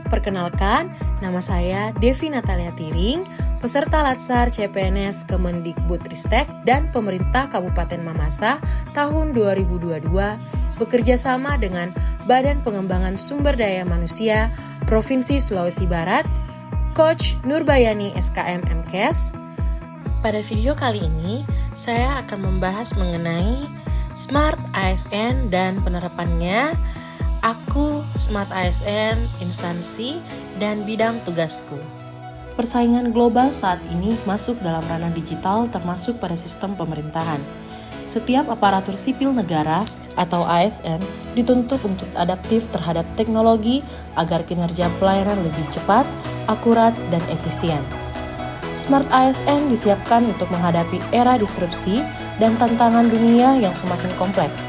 Perkenalkan, nama saya Devi Natalia Tiring, peserta Latsar CPNS Kemendikbudristek dan Pemerintah Kabupaten Mamasa tahun 2022 bekerja sama dengan Badan Pengembangan Sumber Daya Manusia Provinsi Sulawesi Barat, Coach Nurbayani SKM MKes. Pada video kali ini, saya akan membahas mengenai Smart ASN dan penerapannya. Aku Smart ASN, instansi, dan bidang tugasku. Persaingan global saat ini masuk dalam ranah digital termasuk pada sistem pemerintahan. Setiap aparatur sipil negara atau ASN dituntut untuk adaptif terhadap teknologi agar kinerja pelayanan lebih cepat, akurat, dan efisien. Smart ASN disiapkan untuk menghadapi era disrupsi dan tantangan dunia yang semakin kompleks.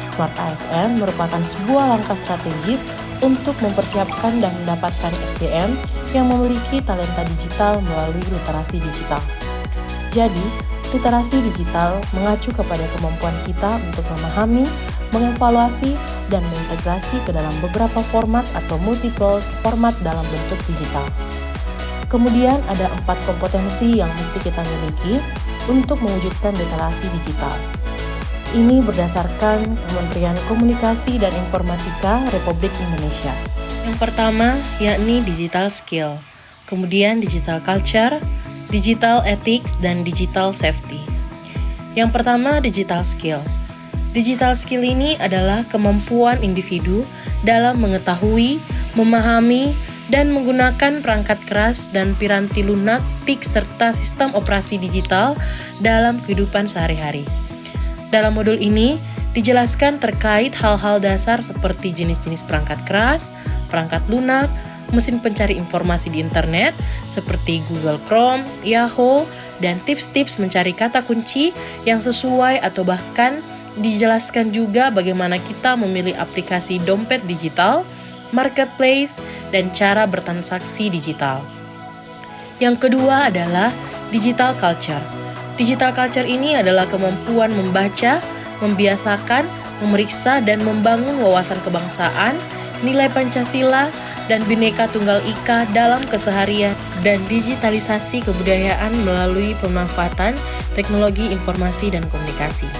Smart ASN merupakan sebuah langkah strategis untuk mempersiapkan dan mendapatkan SDM yang memiliki talenta digital melalui literasi digital. Jadi, literasi digital mengacu kepada kemampuan kita untuk memahami, mengevaluasi, dan mengintegrasi ke dalam beberapa format atau multiple format dalam bentuk digital. Kemudian ada 4 kompetensi yang mesti kita miliki untuk mewujudkan literasi digital. Ini berdasarkan Kementerian Komunikasi dan Informatika Republik Indonesia. Yang pertama yakni digital skill, kemudian digital culture, digital ethics, dan digital safety. Yang pertama digital skill. Digital skill ini adalah kemampuan individu dalam mengetahui, memahami, dan menggunakan perangkat keras dan piranti lunak, TIK, serta sistem operasi digital dalam kehidupan sehari-hari. Dalam modul ini, dijelaskan terkait hal-hal dasar seperti jenis-jenis perangkat keras, perangkat lunak, mesin pencari informasi di internet seperti Google Chrome, Yahoo, dan tips-tips mencari kata kunci yang sesuai atau bahkan dijelaskan juga bagaimana kita memilih aplikasi dompet digital, marketplace, dan cara bertransaksi digital. Yang kedua adalah digital culture. Digital culture ini adalah kemampuan membaca, membiasakan, memeriksa, dan membangun wawasan kebangsaan, nilai Pancasila, dan Bhinneka Tunggal Ika dalam keseharian dan digitalisasi kebudayaan melalui pemanfaatan teknologi informasi dan komunikasi.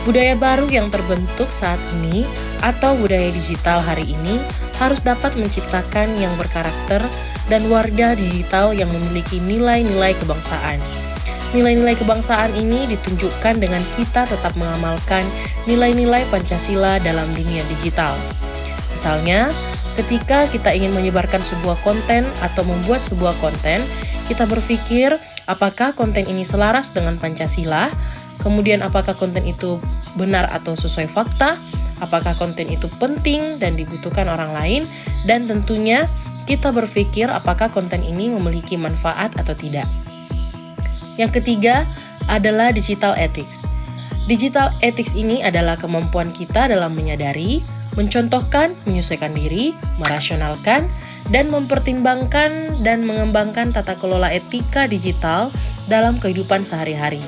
Budaya baru yang terbentuk saat ini atau budaya digital hari ini harus dapat menciptakan yang berkarakter dan warga digital yang memiliki nilai-nilai kebangsaan. Nilai-nilai kebangsaan ini ditunjukkan dengan kita tetap mengamalkan nilai-nilai Pancasila dalam dunia digital. Misalnya, ketika kita ingin menyebarkan sebuah konten atau membuat sebuah konten, kita berpikir apakah konten ini selaras dengan Pancasila, kemudian apakah konten itu benar atau sesuai fakta, apakah konten itu penting dan dibutuhkan orang lain, dan tentunya kita berpikir apakah konten ini memiliki manfaat atau tidak. Yang ketiga adalah digital ethics. Digital ethics ini adalah kemampuan kita dalam menyadari, mencontohkan, menyesuaikan diri, merasionalkan, dan mempertimbangkan dan mengembangkan tata kelola etika digital dalam kehidupan sehari-hari.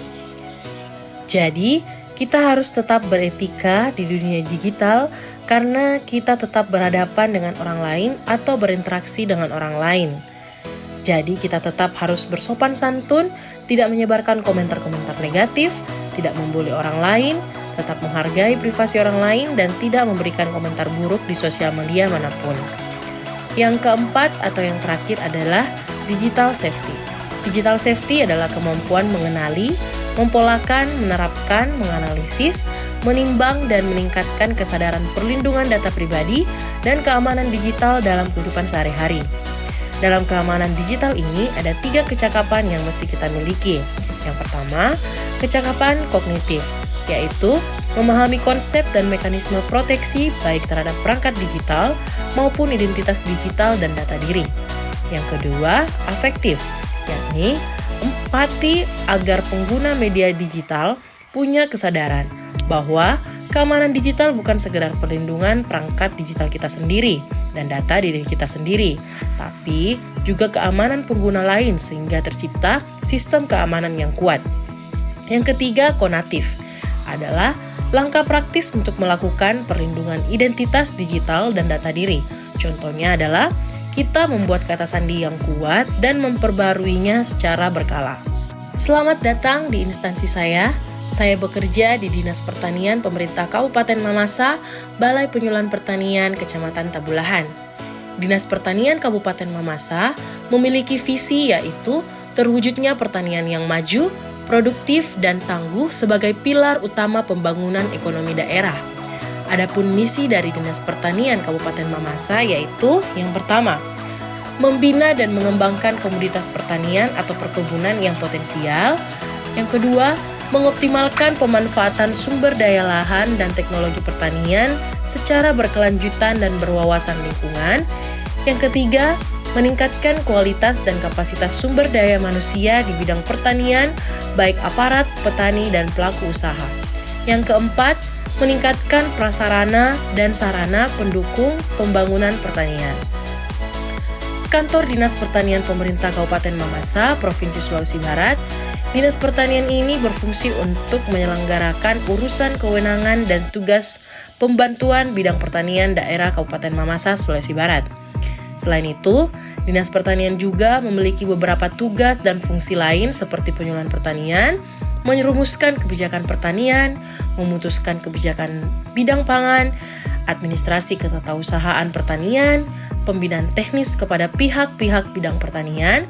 Jadi, kita harus tetap beretika di dunia digital karena kita tetap berhadapan dengan orang lain atau berinteraksi dengan orang lain. Jadi kita tetap harus bersopan santun, tidak menyebarkan komentar-komentar negatif, tidak membuli orang lain, tetap menghargai privasi orang lain, dan tidak memberikan komentar buruk di sosial media manapun. Yang keempat atau yang terakhir adalah digital safety. Digital safety adalah kemampuan mengenali, mempolakan, menerapkan, menganalisis, menimbang, dan meningkatkan kesadaran perlindungan data pribadi dan keamanan digital dalam kehidupan sehari-hari. Dalam keamanan digital ini ada 3 kecakapan yang mesti kita miliki. Yang pertama, kecakapan kognitif, yaitu memahami konsep dan mekanisme proteksi baik terhadap perangkat digital maupun identitas digital dan data diri. Yang kedua, afektif, yakni empati agar pengguna media digital punya kesadaran bahwa keamanan digital bukan sekedar perlindungan perangkat digital kita sendiri dan data diri kita sendiri, tapi juga keamanan pengguna lain sehingga tercipta sistem keamanan yang kuat. Yang ketiga, konatif, adalah langkah praktis untuk melakukan perlindungan identitas digital dan data diri. Contohnya adalah kita membuat kata sandi yang kuat dan memperbaharuinya secara berkala. Selamat datang di instansi saya. Saya bekerja di Dinas Pertanian Pemerintah Kabupaten Mamasa, Balai Penyuluhan Pertanian Kecamatan Tabulahan. Dinas Pertanian Kabupaten Mamasa memiliki visi yaitu terwujudnya pertanian yang maju, produktif, dan tangguh sebagai pilar utama pembangunan ekonomi daerah. Adapun misi dari Dinas Pertanian Kabupaten Mamasa yaitu yang pertama, membina dan mengembangkan komoditas pertanian atau perkebunan yang potensial. Yang kedua, mengoptimalkan pemanfaatan sumber daya lahan dan teknologi pertanian secara berkelanjutan dan berwawasan lingkungan. Yang ketiga, meningkatkan kualitas dan kapasitas sumber daya manusia di bidang pertanian, baik aparat, petani, dan pelaku usaha. Yang keempat, meningkatkan prasarana dan sarana pendukung pembangunan pertanian. Kantor Dinas Pertanian Pemerintah Kabupaten Mamasa, Provinsi Sulawesi Barat, Dinas Pertanian ini berfungsi untuk menyelenggarakan urusan kewenangan dan tugas pembantuan bidang pertanian daerah Kabupaten Mamasa, Sulawesi Barat. Selain itu, Dinas Pertanian juga memiliki beberapa tugas dan fungsi lain seperti penyuluhan pertanian, menyerumuskan kebijakan pertanian, memutuskan kebijakan bidang pangan, administrasi ketatausahaan pertanian, pembinaan teknis kepada pihak-pihak bidang pertanian,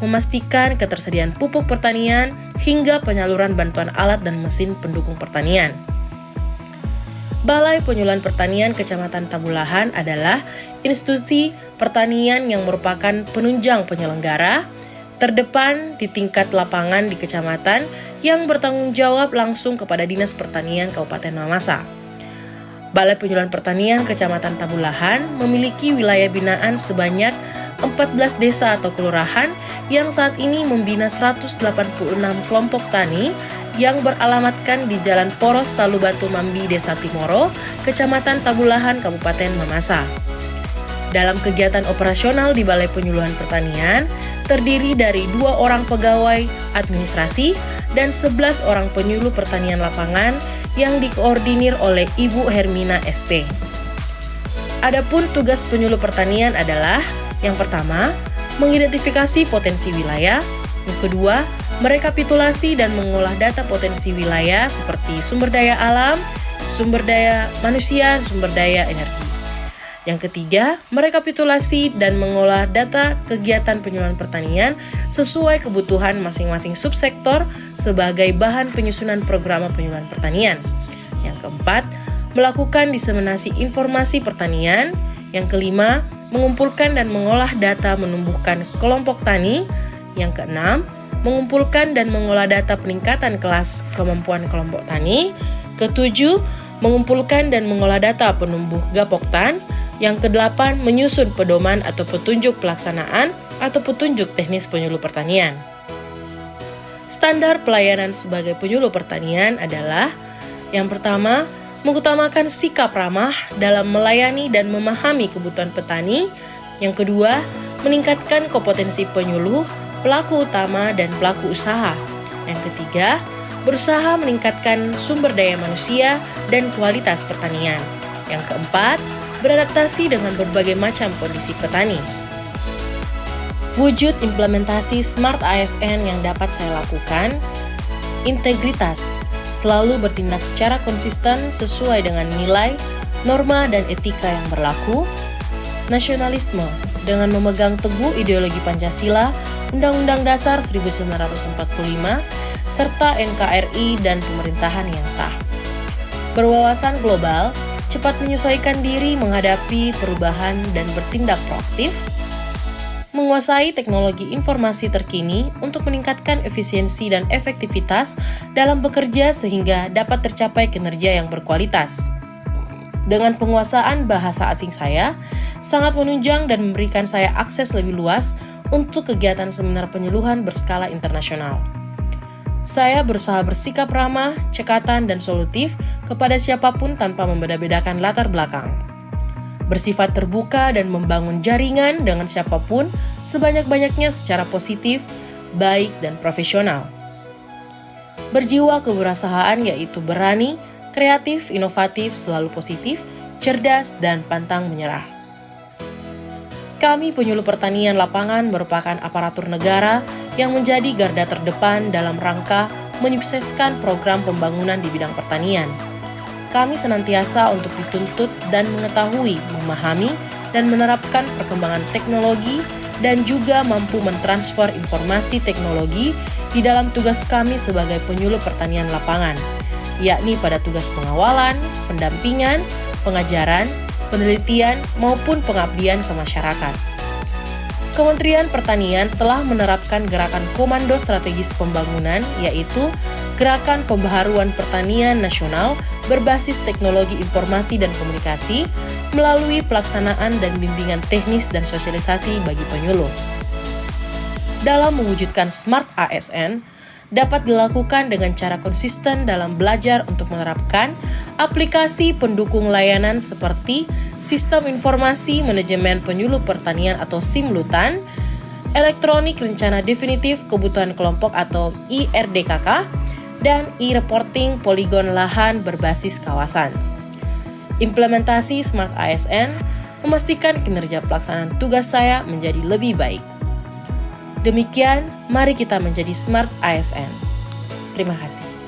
memastikan ketersediaan pupuk pertanian, hingga penyaluran bantuan alat dan mesin pendukung pertanian. Balai Penyuluhan Pertanian Kecamatan Tabulahan adalah institusi pertanian yang merupakan penunjang penyelenggara terdepan di tingkat lapangan di kecamatan yang bertanggung jawab langsung kepada Dinas Pertanian Kabupaten Mamasa. Balai Penyuluhan Pertanian Kecamatan Tabulahan memiliki wilayah binaan sebanyak 14 desa atau kelurahan yang saat ini membina 186 kelompok tani yang beralamatkan di Jalan Poros Salubatu Mambi, Desa Timoro, Kecamatan Tabulahan, Kabupaten Mamasa. Dalam kegiatan operasional di Balai Penyuluhan Pertanian, terdiri dari 2 orang pegawai administrasi dan 11 orang penyuluh pertanian lapangan yang dikoordinir oleh Ibu Hermina SP. Adapun tugas penyuluh pertanian adalah yang pertama, mengidentifikasi potensi wilayah. Yang kedua, merekapitulasi dan mengolah data potensi wilayah seperti sumber daya alam, sumber daya manusia, sumber daya energi. Yang ketiga, merekapitulasi dan mengolah data kegiatan penyuluhan pertanian sesuai kebutuhan masing-masing subsektor sebagai bahan penyusunan program penyuluhan pertanian. Yang keempat, melakukan diseminasi informasi pertanian. Yang kelima, mengumpulkan dan mengolah data menumbuhkan kelompok tani. Yang keenam, mengumpulkan dan mengolah data peningkatan kelas kemampuan kelompok tani. Ketujuh, mengumpulkan dan mengolah data penumbuh gapoktan. Yang kedelapan, menyusun pedoman atau petunjuk pelaksanaan atau petunjuk teknis penyuluh pertanian. Standar pelayanan sebagai penyuluh pertanian adalah yang pertama, mengutamakan sikap ramah dalam melayani dan memahami kebutuhan petani. Yang kedua, meningkatkan kompetensi penyuluh, pelaku utama, dan pelaku usaha. Yang ketiga, berusaha meningkatkan sumber daya manusia dan kualitas pertanian. Yang keempat, beradaptasi dengan berbagai macam kondisi petani. Wujud implementasi Smart ASN yang dapat saya lakukan, integritas, selalu bertindak secara konsisten sesuai dengan nilai, norma, dan etika yang berlaku, nasionalisme, dengan memegang teguh ideologi Pancasila, Undang-Undang Dasar 1945, serta NKRI dan pemerintahan yang sah. Berwawasan global, cepat menyesuaikan diri menghadapi perubahan dan bertindak proaktif, menguasai teknologi informasi terkini untuk meningkatkan efisiensi dan efektivitas dalam bekerja sehingga dapat tercapai kinerja yang berkualitas. Dengan penguasaan bahasa asing saya, sangat menunjang dan memberikan saya akses lebih luas untuk kegiatan seminar penyuluhan berskala internasional. Saya berusaha bersikap ramah, cekatan, dan solutif kepada siapapun tanpa membeda-bedakan latar belakang. Bersifat terbuka dan membangun jaringan dengan siapapun sebanyak-banyaknya secara positif, baik, dan profesional. Berjiwa kewirausahaan yaitu berani, kreatif, inovatif, selalu positif, cerdas, dan pantang menyerah. Kami penyuluh pertanian lapangan merupakan aparatur negara yang menjadi garda terdepan dalam rangka menyukseskan program pembangunan di bidang pertanian. Kami senantiasa untuk dituntut dan mengetahui, memahami, dan menerapkan perkembangan teknologi dan juga mampu mentransfer informasi teknologi di dalam tugas kami sebagai penyuluh pertanian lapangan, yakni pada tugas pengawalan, pendampingan, pengajaran, penelitian, maupun pengabdian ke masyarakat. Kementerian Pertanian telah menerapkan gerakan Komando Strategis Pembangunan, yaitu Gerakan Pembaharuan Pertanian Nasional berbasis teknologi informasi dan komunikasi melalui pelaksanaan dan bimbingan teknis dan sosialisasi bagi penyuluh. Dalam mewujudkan Smart ASN, dapat dilakukan dengan cara konsisten dalam belajar untuk menerapkan aplikasi pendukung layanan seperti Sistem Informasi Manajemen Penyuluh Pertanian atau SIMLUTAN, Elektronik Rencana Definitif Kebutuhan Kelompok atau IRDKK, dan e-reporting poligon lahan berbasis kawasan. Implementasi Smart ASN memastikan kinerja pelaksanaan tugas saya menjadi lebih baik. Demikian, mari kita menjadi Smart ASN. Terima kasih.